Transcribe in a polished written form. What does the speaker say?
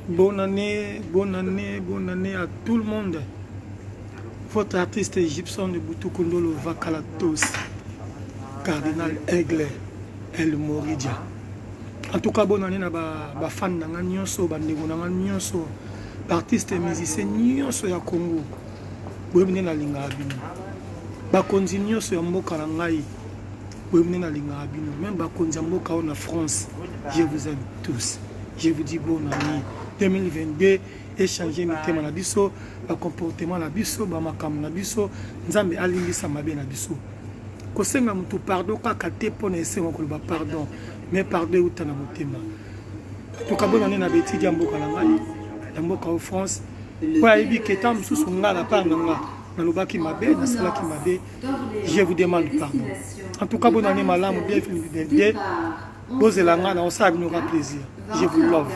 Bonne année à tout le monde. Votre artiste égyptien de Boutoukondolo Vakalatos, Cardinal Aigle El Moridia. En tout cas, bonne année à ba fan na nyonso, ba ndeko na nyonso, artiste et musicien nyonso ya Congo. Boyemne na linga bino. Ba konzi nyonso ya mboka na ngai. Boyemne na linga bino. Même ba konzi mboka en France. Je vous aime tous. Je vous dis bonne année. 2022, échanger mes thèmes na biso, ba comportement na biso, ba makam na biso, nzambe alingisa mabe na biso. Kosenga mutu pardon kaka te pona esengo ko ba pardon, mais pardon utana motema. To kabona ne na beti ya mboka na ngai, ya mboka en France. Kwa ibi keta mususu nga na pa nga, na lobaki mabe, na salaki mabe, je vous demande pardon. En tout cas bonne année malamu bien fini de. Bozelanga na on sa bino ka plaisir. Je vous love.